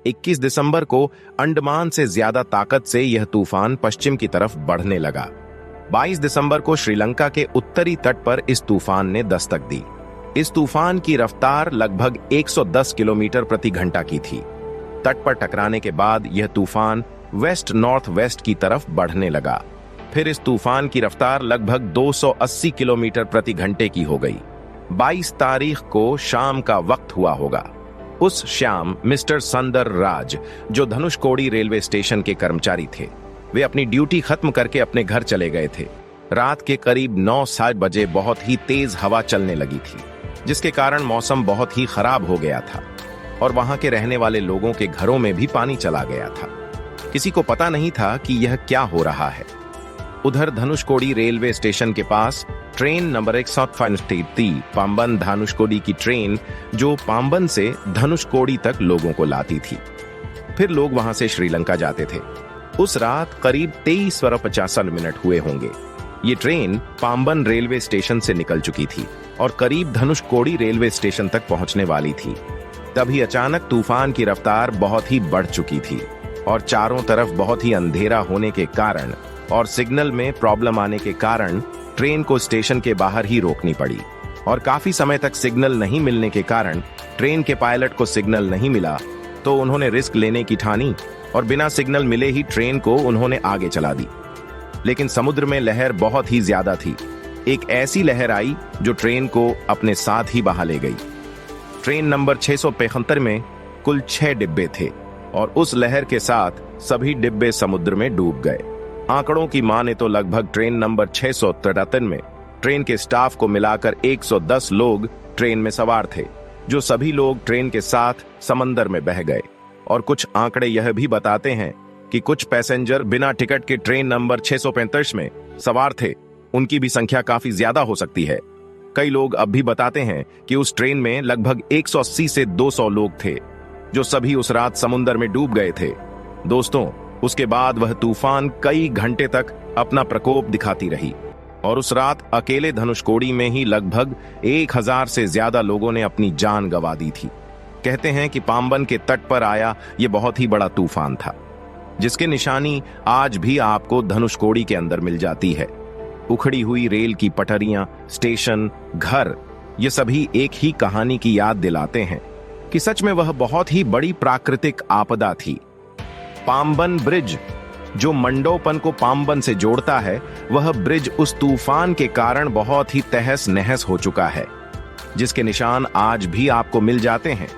21 दिसंबर को अंडमान से ज्यादा ताकत से यह तूफान पश्चिम की तरफ बढ़ने लगा। 22 दिसंबर को श्रीलंका के उत्तरी तट पर इस तूफान ने दस्तक दी। इस तूफान की रफ्तार लगभग 110 किलोमीटर प्रति घंटा की थी। तट पर टकराने के बाद यह तूफान वेस्ट नॉर्थ वेस्ट की तरफ बढ़ने लगा। फिर इस तूफान की रफ्तार लगभग 280 किलोमीटर प्रति घंटे की हो गई। 22 तारीख को शाम का वक्त हुआ होगा। उस शाम मिस्टर सुंदर राज, जो धनुषकोडी रेलवे स्टेशन के कर्मचारी थे, वे अपनी ड्यूटी खत्म करके अपने घर चले गए थे। रात के करीब 9-7 बजे बहुत ही तेज हवा चलने लगी थी, जिसके कारण मौसम बहुत ही खराब हो गया था और वहां के रहने वाले लोगों के घरों में भी पानी चला गया था। किसी को पता नहीं था कि यह क्या हो रहा है। उधर धनुषकोडी रेलवे स्टेशन के पास ट्रेन नंबर 153 पाम्बन धनुषकोडी की ट्रेन, जो पाम्बन से धनुषकोडी तक लोगों को लाती थी। फिर लोग वहां से श्रीलंका जाते थे। उस रात करीब 23:50 हुए होंगे। ये ट्रेन पाम्बन रेलवे स्टेशन से निकल चुकी थी और करीब धनुषकोडी रेलवे स्टेशन तक पहुंचने वाली थी। तभी अचानक तूफान की रफ्तार बहुत ही बढ़ चुकी थी और चारों तरफ बहुत ही अंधेरा होने के कारण और सिग्नल में प्रॉब्लम आने के कारण ट्रेन को स्टेशन के बाहर ही रोकनी पड़ी। और काफी समय तक सिग्नल नहीं मिलने के कारण ट्रेन के पायलट को सिग्नल नहीं मिला, तो उन्होंने रिस्क लेने की ठानी और बिना सिग्नल मिले ही ट्रेन को उन्होंने आगे चला दी। लेकिन समुद्र में लहर बहुत ही ज्यादा थी। एक ऐसी लहर आई जो ट्रेन को अपने साथ ही बहा ले गई। ट्रेन नंबर 675 में कुल 6 डिब्बे थे और उस लहर के साथ सभी डिब्बे समुद्र में डूब गए। आंकड़ों की माने तो लगभग ट्रेन नंबर 673 में ट्रेन के स्टाफ को मिलाकर 110 लोग ट्रेन में सवार थे, जो सभी लोग ट्रेन के साथ समंदर में बह गए। और कुछ आंकड़े यह भी बताते हैं कि कुछ पैसेंजर बिना टिकट के ट्रेन नंबर 635 में सवार थे, उनकी भी संख्या काफी ज्यादा हो सकती है। कई लोग अब भी बताते हैं कि उस ट्रेन में लगभग 180 से 200 लोग थे, जो सभी उस रात समुद्र में डूब गए थे। दोस्तों, उसके बाद वह तूफान कई घंटे तक अपना प्रकोप दिखाती रही और उस रात अकेले धनुषकोडी में ही लगभग 1000 से ज्यादा लोगों ने अपनी जान गंवा दी थी। कहते हैं कि पाम्बन के तट पर आया ये बहुत ही बड़ा तूफान था, जिसके निशानी आज भी आपको धनुषकोडी के अंदर मिल जाती है। उखड़ी हुई रेल की पटरियां, स्टेशन, घर, ये सभी एक ही कहानी की याद दिलाते हैं कि सच में वह बहुत ही बड़ी प्राकृतिक आपदा थी। पाम्बन ब्रिज, जो मंडोपन को पाम्बन से जोड़ता है, वह ब्रिज उस तूफान के कारण बहुत ही तहस नहस हो चुका है, जिसके निशान आज भी आपको मिल जाते हैं।